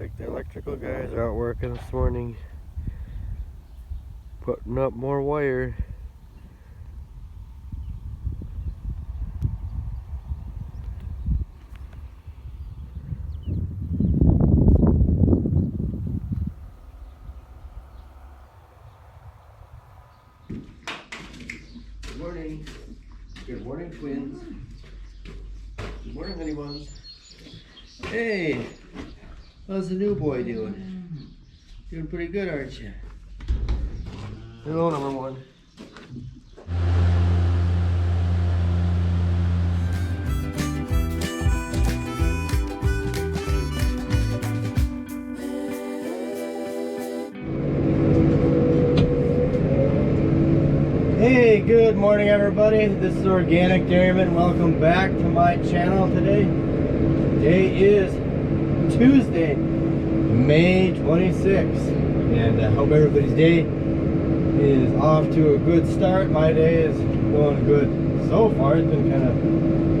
Like the electrical guys are out working this morning, putting up more wire. Good morning. Good morning, twins. Good morning, honey buns. Hey, how's the new boy doing? Doing pretty good, aren't you? Hello, number one. Hey, good morning everybody. This is Organic Dairyman. Welcome back to my channel today. Today is Tuesday, May 26th, and I hope everybody's day is off to a good start. My day is going good so far. It's been kind of a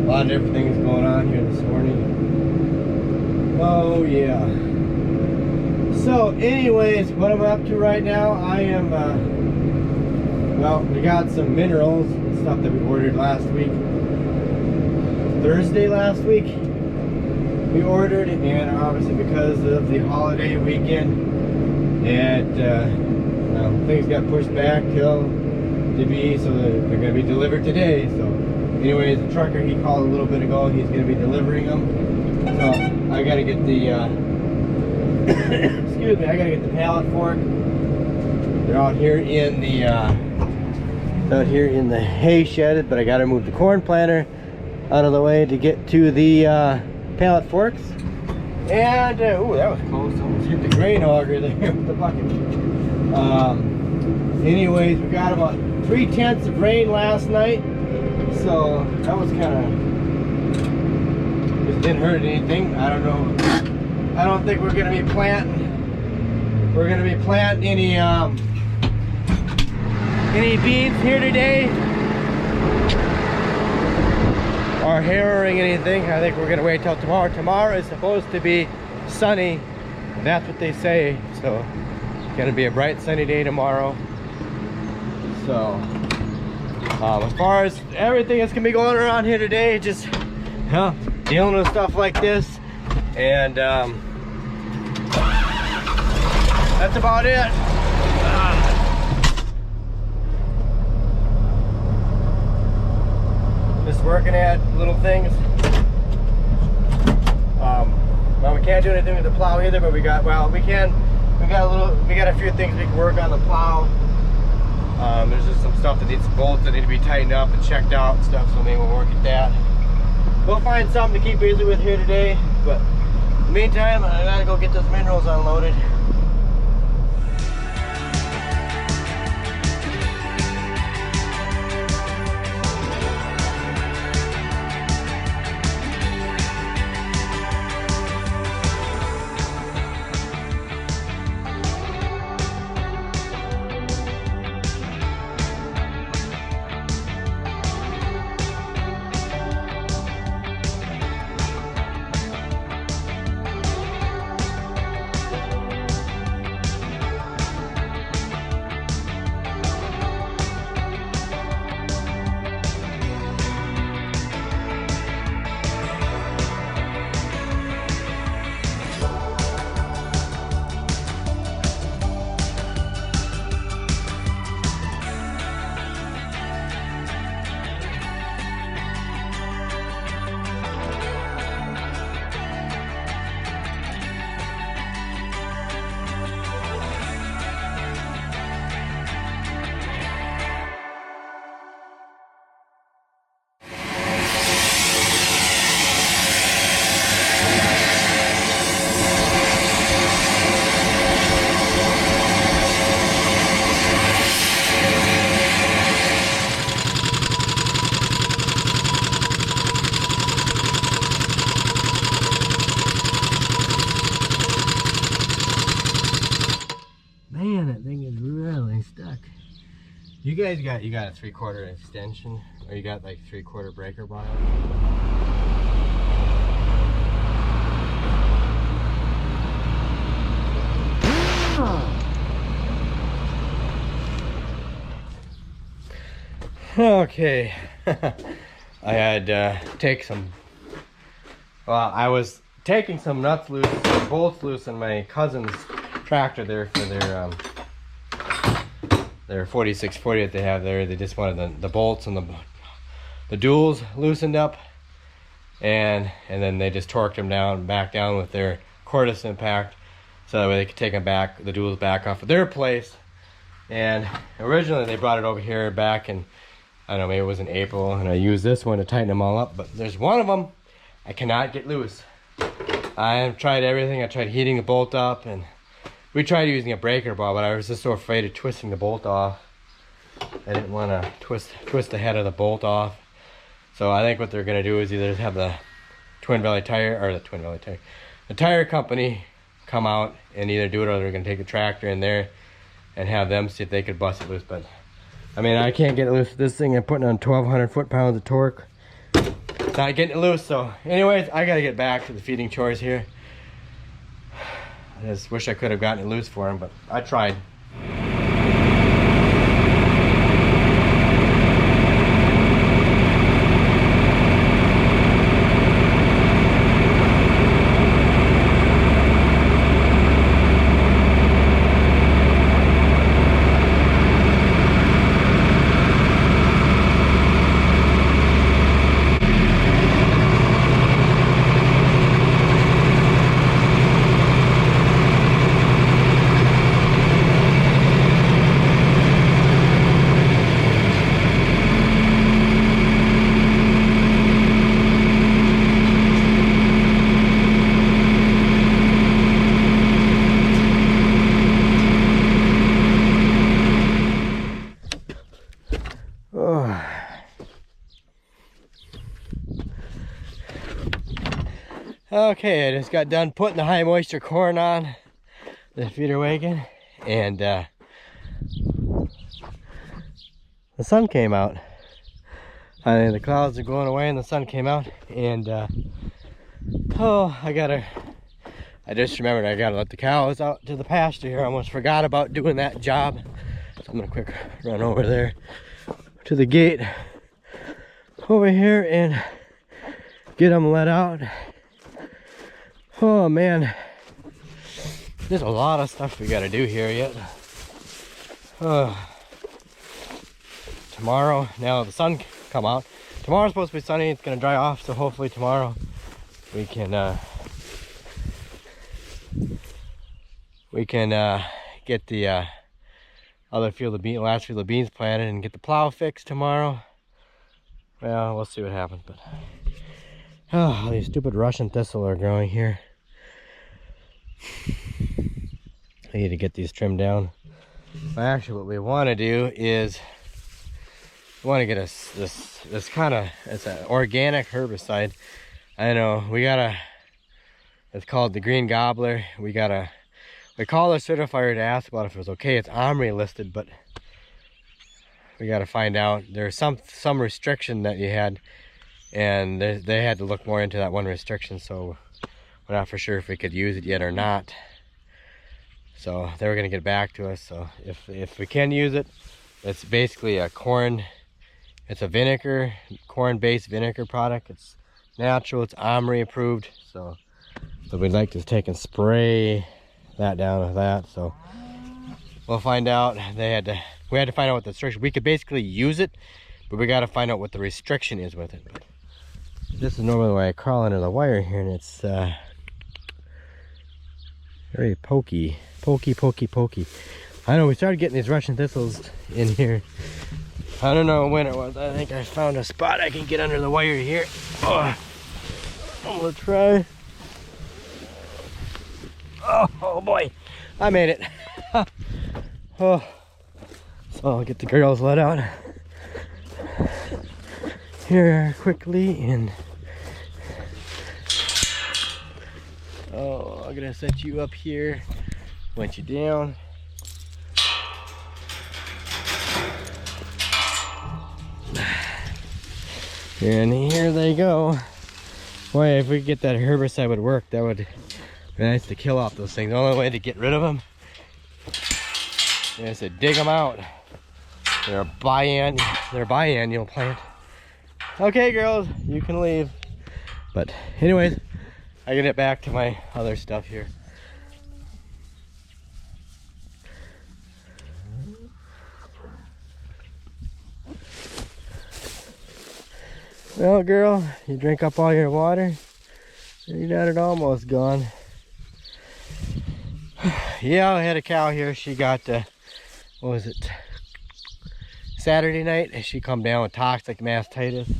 lot of different things going on here this morning. Oh yeah. So anyways, what I'm up to right now, I am well, we got some minerals and stuff that we ordered last week. Thursday last week we ordered, and obviously because of the holiday weekend, and things got pushed back till to be, so they're going to be delivered today. So anyways, the trucker, he called a little bit ago, he's going to be delivering them. So I got to get the excuse me, I got to get the pallet fork. They're out here in the hay shed, but I got to move the corn planter out of the way to get to the pallet forks. And ooh, that was close. Almost hit the grain auger there with the bucket. Anyways, we got about 3/10 of rain last night, so that was kind of, just didn't hurt anything. I don't know. I don't think we're gonna be planting. We're gonna be planting any beans here today, or harrowing anything. I think we're gonna wait till tomorrow. Tomorrow is supposed to be sunny. That's what they say. So it's gonna be a bright sunny day tomorrow. So as far as everything that's gonna be going around here today, just dealing with stuff like this, and that's about it. Just working at little things. Well, we can't do anything with the plow either, but we got a few things we can work on the plow. There's just some stuff that needs bolts that need to be tightened up and checked out and stuff, so maybe we'll work at that. We'll find something to keep busy with here today, but in the meantime, I gotta go get those minerals unloaded. Man, that thing is really stuck. You guys got a 3/4 extension, or you got like 3/4 breaker bar? Okay, I had I was taking some nuts loose, some bolts loose in my cousin's tractor there for their 4640 that they have there. They just wanted the bolts and the duals loosened up, and then they just torqued them back down with their cordless impact, so that way they could take them back, the duals back off of their place. And originally they brought it over here back in, I don't know, maybe it was in April, and I used this one to tighten them all up, but there's one of them I cannot get loose. I have tried everything. I tried heating the bolt up, and we tried using a breaker bar, but I was just so afraid of twisting the bolt off. I didn't want to twist the head of the bolt off. So I think what they're going to do is either have the the tire company come out and either do it, or they're going to take a tractor in there and have them see if they could bust it loose. But I mean, I can't get it loose with this thing. I'm putting on 1,200 foot-pounds of torque. Not getting it loose. So anyways, I got to get back to the feeding chores here. I just wish I could have gotten it loose for him, but I tried. Okay, I just got done putting the high moisture corn on the feeder wagon, and the sun came out. The clouds are going away and the sun came out, and I just remembered I gotta let the cows out to the pasture here. I almost forgot about doing that job. So I'm gonna quick run over there to the gate over here and get them let out. Oh man, there's a lot of stuff we gotta do here yet. Tomorrow, now the sun come out. Tomorrow's supposed to be sunny. It's gonna dry off, so hopefully tomorrow we can get the last field of beans planted and get the plow fixed tomorrow. Well, we'll see what happens, but oh, these stupid Russian thistle are growing here. I need to get these trimmed down. But actually, what we want to do is we want to get this kind of, it's an organic herbicide. I know it's called the green gobbler. We call the certifier to ask about if it was okay. It's OMRI listed, but we got to find out. There's some restriction that you had, and they had to look more into that one restriction, so we're not for sure if we could use it yet or not. So they were going to get back to us. So if we can use it, it's basically a corn. It's a vinegar, corn-based vinegar product. It's natural. It's OMRI approved. So we'd like to take and spray that down with that. So we'll find out. We had to find out what the restriction. We could basically use it, but we got to find out what the restriction is with it. But this is normally the way I crawl under the wire here, and it's very pokey. I know we started getting these Russian thistles in here. I don't know when it was. I think I found a spot I can get under the wire here. Oh, I'm gonna try. Oh boy, I made it. Oh, so I'll get the girls let out here quickly, and I'm gonna set you up here, want you down. And here they go. Boy, if we could get that herbicide would work, that would be nice to kill off those things. The only way to get rid of them And I said, dig them out. They're biennial plant. Okay, girls, you can leave. But anyways, I get it back to my other stuff here. Well, girl, you drink up all your water. You got it almost gone. Yeah, I had a cow here. She got, what was it? Saturday night, and she come down with toxic mastitis.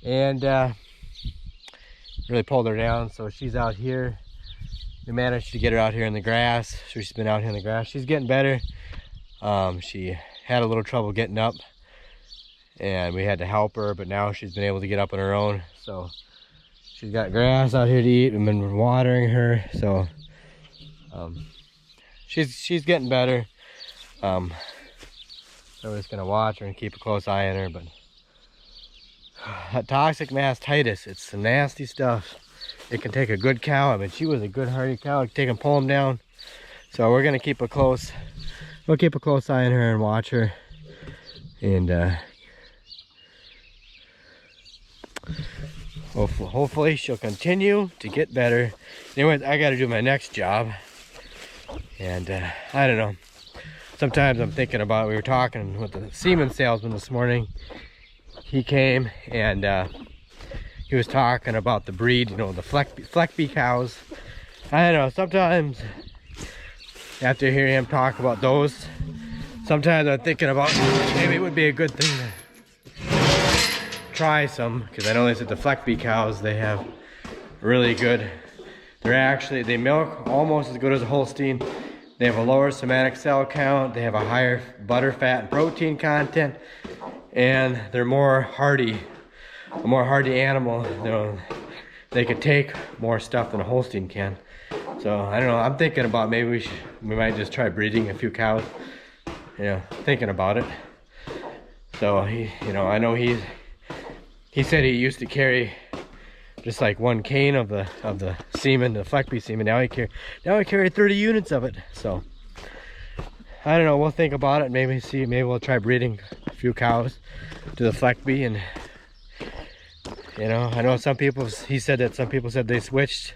And really pulled her down, so she's out here. We managed to get her out here in the grass. So she's been out here in the grass. She's getting better. She had a little trouble getting up, and we had to help her, but now she's been able to get up on her own. So she's got grass out here to eat. We've been watering her, so she's getting better. So we're just gonna watch her and keep a close eye on her. But that toxic mastitis, it's some nasty stuff. It can take a good cow. I mean, she was a good hardy cow. It can take and pull them down. So we're gonna keep a close eye on her and watch her. And hopefully she'll continue to get better. Anyways, I got to do my next job. And I don't know. Sometimes I'm thinking about, we were talking with the semen salesman this morning. He came and he was talking about the breed, you know, the Fleckby cows. I don't know, sometimes after hearing him talk about those, sometimes I'm thinking about maybe it would be a good thing to try some, because I know they said the Fleckby cows, they have really good, they milk almost as good as a Holstein. They have a lower somatic cell count, they have a higher butter, fat, and protein content, and they're a more hardy animal. You know, they could take more stuff than a Holstein can. So I don't know, I'm thinking about maybe we might just try breeding a few cows. Yeah, thinking about it. So I know he said he used to carry just like 1 cane of the semen, the Fleckby semen. Now he carry 30 units of it. So I don't know, we'll think about it. Maybe we'll try breeding a few cows to the Fleckby. And you know, I know he said that some people said they switched.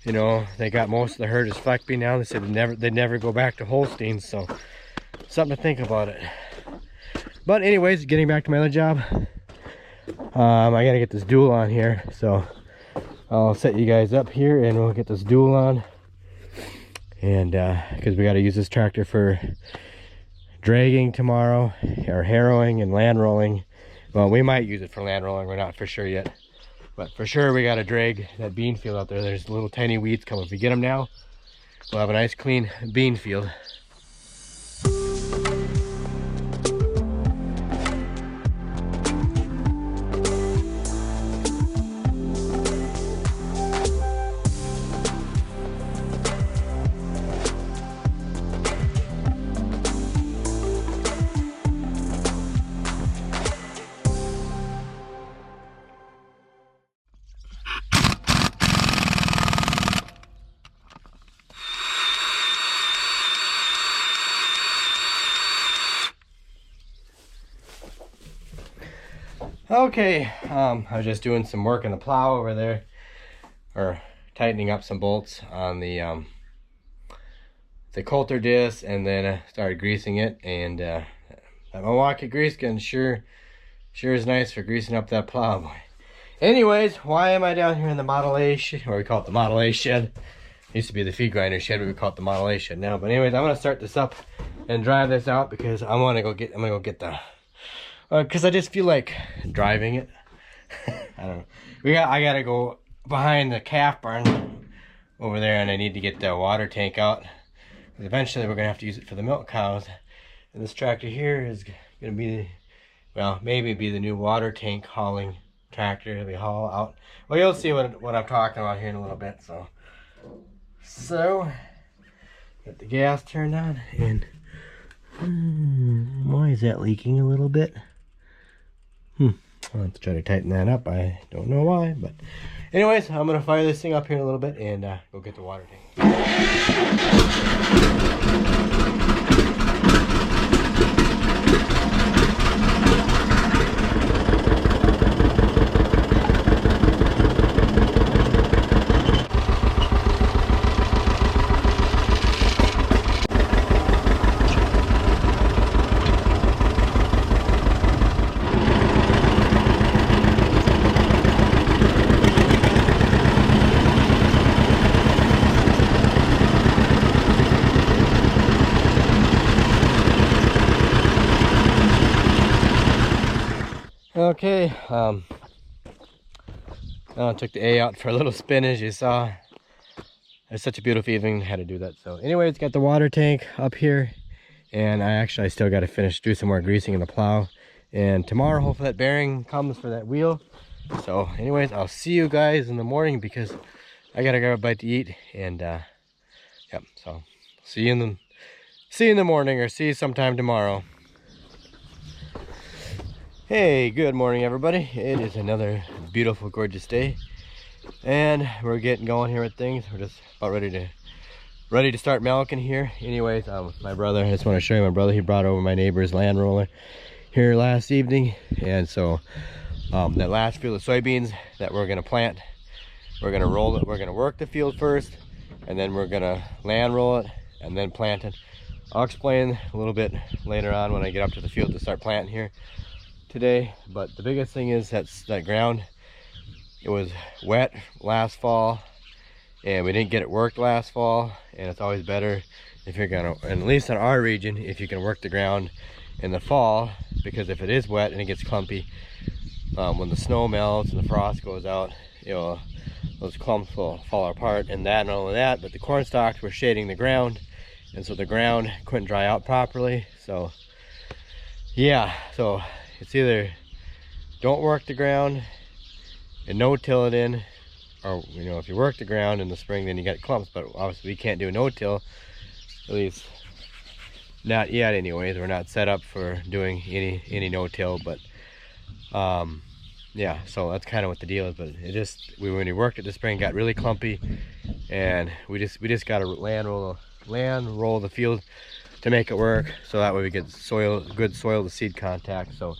You know, they got most of the herd as Fleckby now. They said they never go back to Holsteins. So something to think about it. But anyways, getting back to my other job. I gotta get this dual on here, so I'll set you guys up here and we'll get this dual on. And because we got to use this tractor for dragging tomorrow, or harrowing and land rolling. Well, we might use it for land rolling, we're not for sure yet, but for sure we got to drag that bean field out there. There's little tiny weeds coming. If we get them now, we'll have a nice clean bean field. Okay, I was just doing some work in the plow over there, or tightening up some bolts on the coulter disc, and then started greasing it. And that Milwaukee grease gun sure is nice for greasing up that plow, boy. Anyways, why am I down here in the Model A shed, or we call it the Model A shed? It used to be the feed grinder shed, but we call it the Model A shed now. But anyways, I'm gonna start this up and drive this out because I'm gonna go get the. Because I just feel like driving it. I don't know. I gotta go behind the calf barn over there, and I need to get the water tank out. Because eventually we're gonna have to use it for the milk cows. And this tractor here is gonna be, well, maybe be the new water tank hauling tractor. It'll be haul out. Well, you'll see what I'm talking about here in a little bit. So get the gas turned on, and why is that leaking a little bit? I'll have to try to tighten that up. I don't know why, but anyways, I'm gonna fire this thing up here in a little bit and go get the water tank. Okay, I took the A out for a little spin, as you saw. It's such a beautiful evening, had to do that. So anyways, got the water tank up here, and I still got to do some more greasing in the plow. And tomorrow, hopefully that bearing comes for that wheel. So anyways, I'll see you guys in the morning because I gotta grab a bite to eat. And yep, so see you in the morning, or see you sometime tomorrow. Hey, good morning everybody. It is another beautiful, gorgeous day, and we're getting going here with things. We're just about ready to start milking here. Anyways, my brother, I just want to show you my brother. He brought over my neighbor's land roller here last evening, and so that last field of soybeans that we're going to plant, we're going to roll it. We're going to work the field first, and then we're going to land roll it and then plant it. I'll explain a little bit later on when I get up to the field to start planting here today. But the biggest thing is that ground, it was wet last fall and we didn't get it worked last fall, and it's always better if you're gonna, and at least in our region, if you can work the ground in the fall, because if it is wet and it gets clumpy, when the snow melts and the frost goes out, those clumps will fall apart. And not only that, but the corn stalks were shading the ground, and so the ground couldn't dry out properly. So yeah, so it's either don't work the ground and no-till it in, or if you work the ground in the spring, then you get clumps. But obviously we can't do no-till, at least not yet anyways. We're not set up for doing any no-till. But yeah, so that's kind of what the deal is. But when we worked it this spring, it got really clumpy, and we just got to land roll the field to make it work, so that way we get good soil to seed contact. So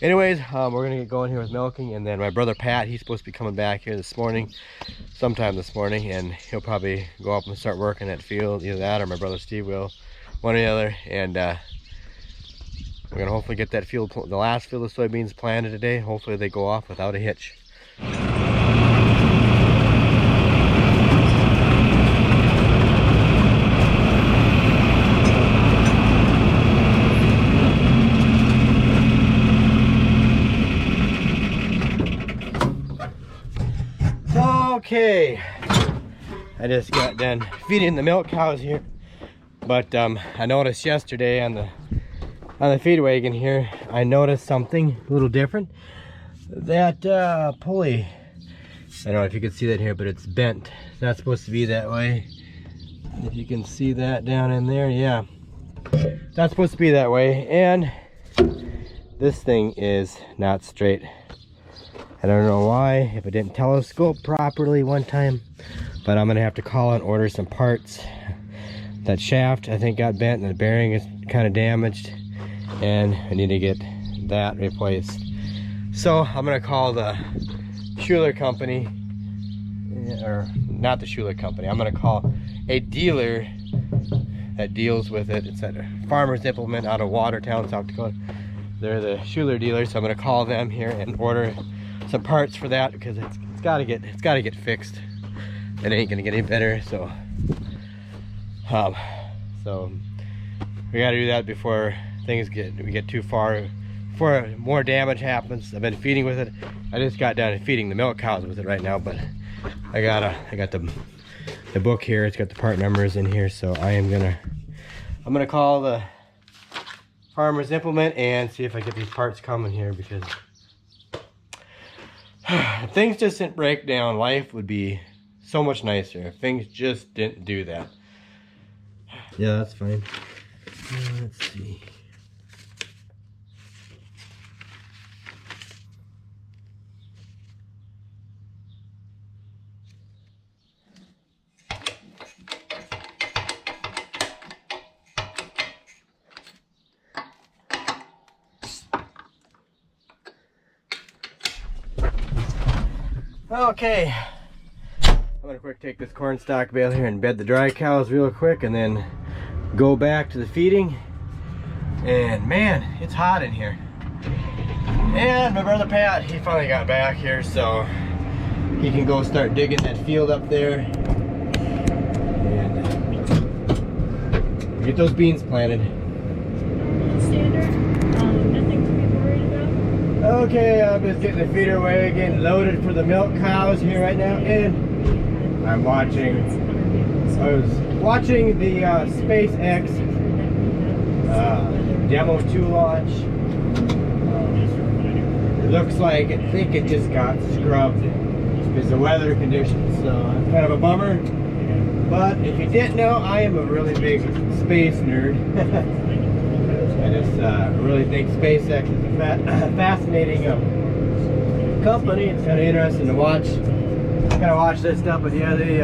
anyways, we're gonna get going here with milking, and then my brother Pat, he's supposed to be coming back here sometime this morning, and he'll probably go up and start working that field, either that or my brother Steve will, one or the other. And we're gonna hopefully get that field, the last field of soybeans, planted today. Hopefully they go off without a hitch. Okay, I just got done feeding the milk cows here, but I noticed yesterday on the feed wagon here, I noticed something a little different. That pulley, I don't know if you can see that here, but it's bent. It's not supposed to be that way. If you can see that down in there, yeah, it's not supposed to be that way. And this thing is not straight. I don't know why, if I didn't telescope properly one time, but I'm gonna have to call and order some parts. That shaft, I think, got bent, and the bearing is kind of damaged, and I need to get that replaced. So I'm gonna call the Schuler company, or not the Schuler company. I'm gonna call a dealer that deals with it. It's at Farmer's Implement out of Watertown, South Dakota. They're the Schuler dealers, so I'm gonna call them here and order some parts for that, because it's gotta get fixed. It ain't gonna get any better. So so we gotta do that before we get too far, before more damage happens. I've been feeding with it. I just got done feeding the milk cows with it right now, but I got the book here. It's got the part numbers in here, so I'm gonna call the Farmer's Implement and see if I get these parts coming here, because if things just didn't break down, life would be so much nicer if things just didn't do that. Yeah, that's fine. Let's see. Okay, I'm gonna quick take this corn stalk bale here and bed the dry cows real quick, and then go back to the feeding. And man, it's hot in here. And my brother Pat, he finally got back here, so he can go start digging that field up there and get those beans planted. Standard, nothing to be worried about? Okay, I'm just getting the feeder wagon loaded for the milk cows here right now, and I was watching the SpaceX Demo 2 launch. It looks like, I think it just got scrubbed because of weather conditions, so it's kind of a bummer. But if you didn't know, I am a really big space nerd. I just really think SpaceX is a fascinating company. It's kind of interesting to watch. Kind of watch this stuff, but yeah, they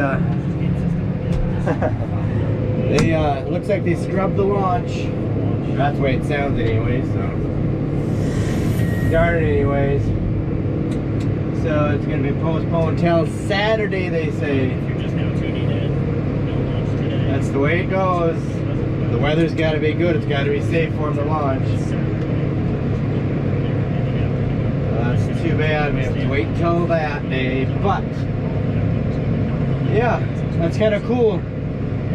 looks like they scrubbed the launch. That's the way it sounds, anyway. So darn it, anyways. So it's going to be postponed till Saturday, they say. That's the way it goes. The weather's got to be good. It's got to be safe for them to launch. That's too bad. We have to wait until that day. But yeah, that's kind of cool.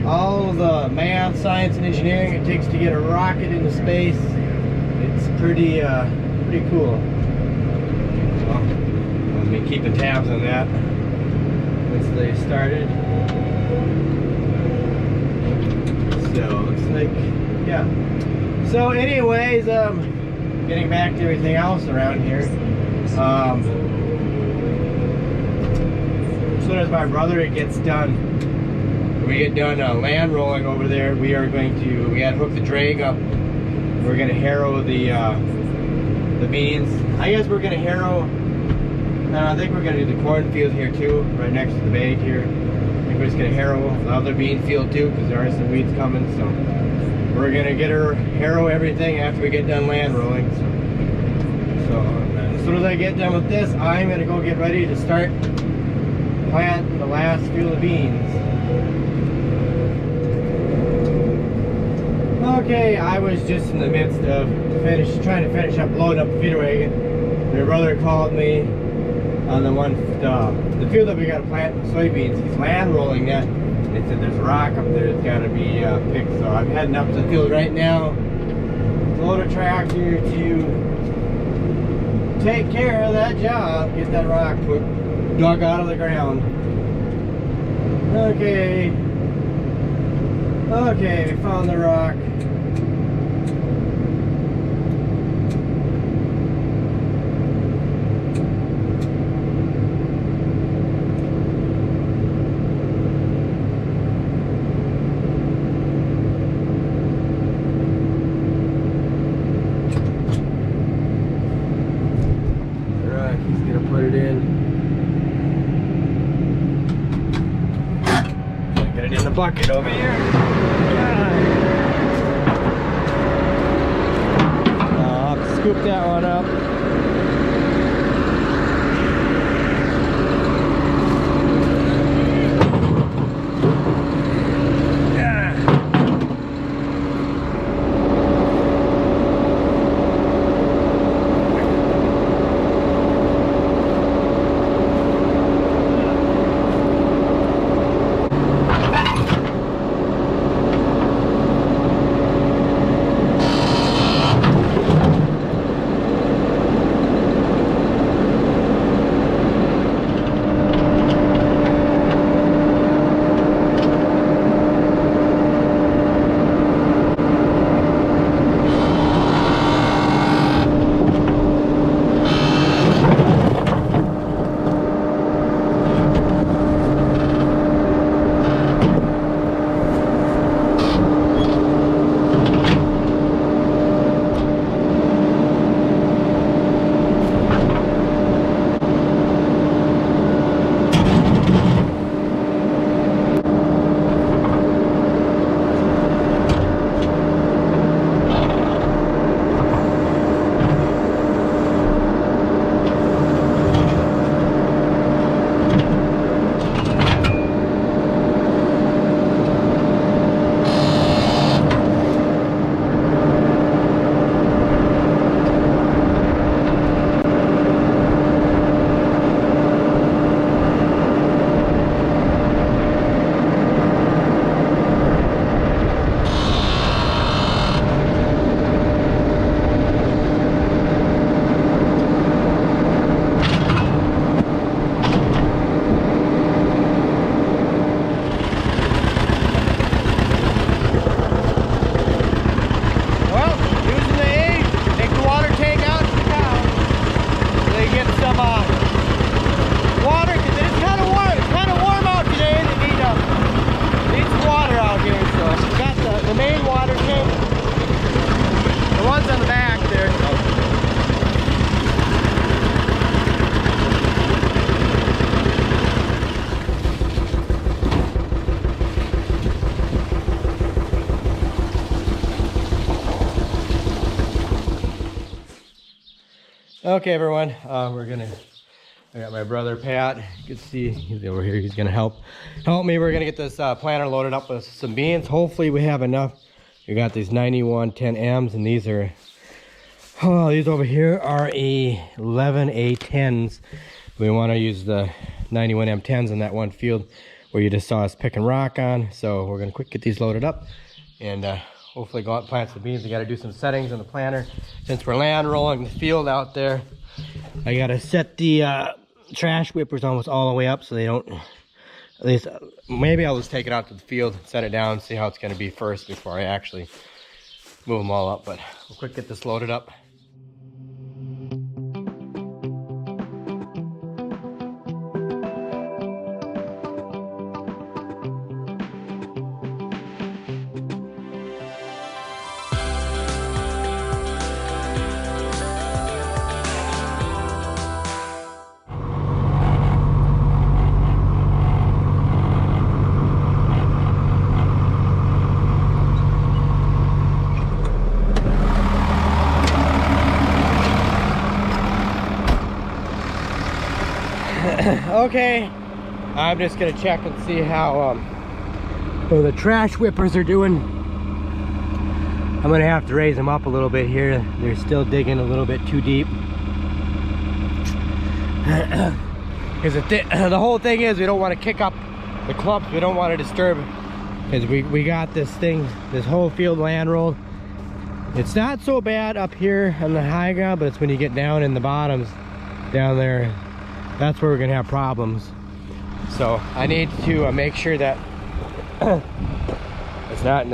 All the math, science, and engineering it takes to get a rocket into space. It's pretty cool. So I'll be keeping tabs on that once they started. So looks like, yeah. So anyways, getting back to everything else around here. As soon as my brother gets done, we get done land rolling over there, we had to hook the drag up. We're gonna harrow the beans. I guess we're gonna harrow. I think we're gonna do the cornfield here too, right next to the bag here. I think we're just gonna harrow the other bean field too, because there are some weeds coming. So we're gonna harrow everything after we get done land rolling. So as soon as I get done with this, I'm gonna go get ready to start planting the last field of beans. Okay, I was just in the midst of trying to finish up loading up the feeder wagon. My brother called me on the field that we got to plant soybeans. He's land rolling that. They said there's a rock up there that's got to be picked. So I'm heading up to the field right now to load a tractor to take care of that job, get that rock dug out of the ground. Okay, we found the rock. Bucket over here. I'll have to scoop that one up. Okay, everyone, I got my brother Pat. You can see he's over here. He's gonna help me. We're gonna get this planter loaded up with some beans. Hopefully we have enough. We got these 9110Ms, and these are, oh, these over here are 11A10s. We want to use the 91M10s in that one field where you just saw us picking rock on. So we're gonna quick get these loaded up and hopefully go out and plant some beans. We got to do some settings in the planter since we're land rolling the field out there. I got to set the trash whippers almost all the way up so they don't, at least maybe I'll just take it out to the field, set it down, see how it's going to be first before I actually move them all up. But we'll quick get this loaded up. Okay, I'm just gonna check and see how the trash whippers are doing. I'm gonna have to raise them up a little bit here. They're still digging a little bit too deep. Because the whole thing is we don't want to kick up the clumps. We don't want to disturb, because we got this thing, this whole field land rolled. It's not so bad up here on the high ground, but it's when you get down in the bottoms down there, that's where we're gonna have problems. So I need to make sure that it's not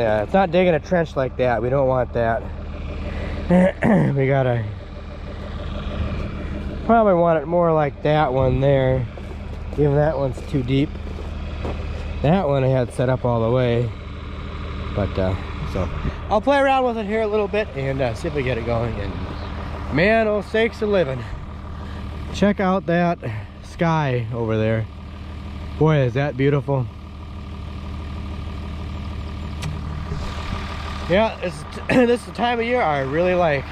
digging a trench like that. We don't want that. We gotta probably want it more like that one there. Even that one's too deep. That one I had set up all the way, but so I'll play around with it here a little bit and see if we get it going. And man, oh sakes of living, check out that sky over there. Boy, is that beautiful. Yeah, this is the time of year I really like.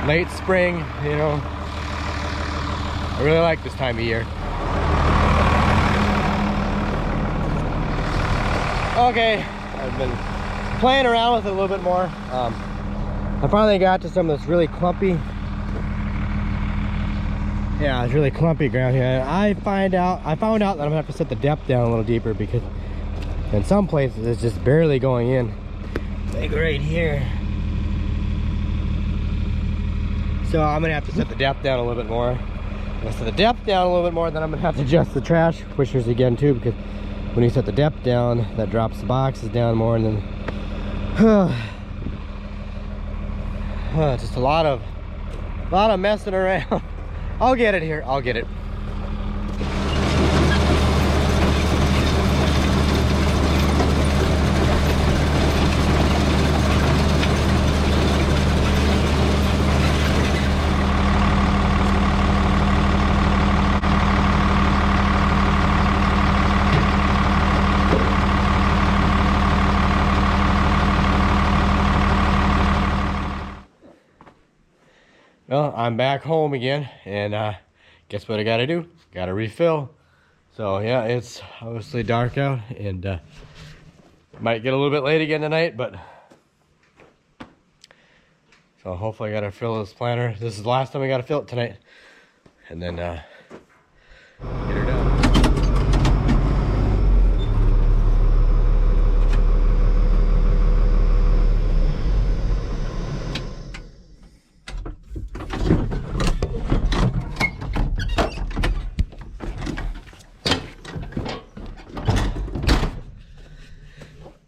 Late spring, you know. I really like this time of year. Okay, I've been playing around with it a little bit more. I finally got to some that's really clumpy. Yeah, it's really clumpy ground here. I found out that I'm gonna have to set the depth down a little deeper, because in some places it's just barely going in. Like right here. So I'm gonna have to set the depth down a little bit more. If I set the depth down a little bit more, then I'm gonna have to adjust the trash pushers again too, because when you set the depth down, that drops the boxes down more, and then just a lot of messing around. I'll get it here. I'll get it. Well, I'm back home again, and guess what I gotta do? Gotta refill. So yeah, it's obviously dark out, and might get a little bit late again tonight, but so hopefully I gotta fill this planter. This is the last time I gotta fill it tonight, and then get her done.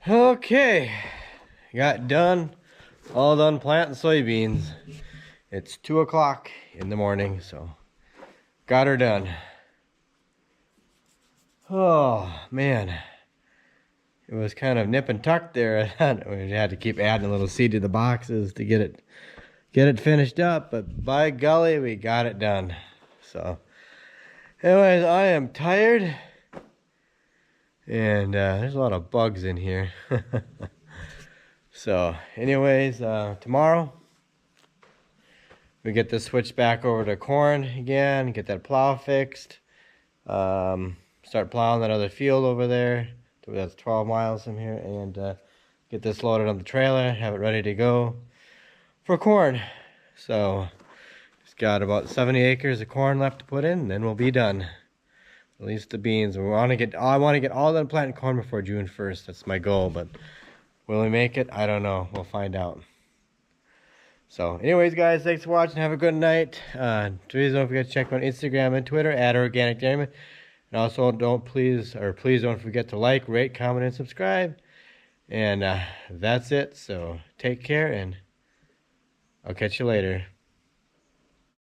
Okay, got done, all done planting soybeans. It's 2 o'clock in the morning, so got her done. Oh man, it was kind of nip and tuck there. We had to keep adding a little seed to the boxes to get it finished up, but by golly, we got it done. So anyways, I am tired. And there's a lot of bugs in here. So anyways, tomorrow we get this switch back over to corn again, get that plow fixed, start plowing that other field over there. That's 12 miles from here, and get this loaded on the trailer, have it ready to go for corn. So it's got about 70 acres of corn left to put in, and then we'll be done. At least the beans. I want to get all done planting corn before June 1st. That's my goal, but will we make it? I don't know. We'll find out. So anyways, guys, thanks for watching. Have a good night. Please don't forget to check on Instagram and Twitter at Organic Dairyman. And also please don't forget to like, rate, comment, and subscribe. And that's it. So take care, and I'll catch you later.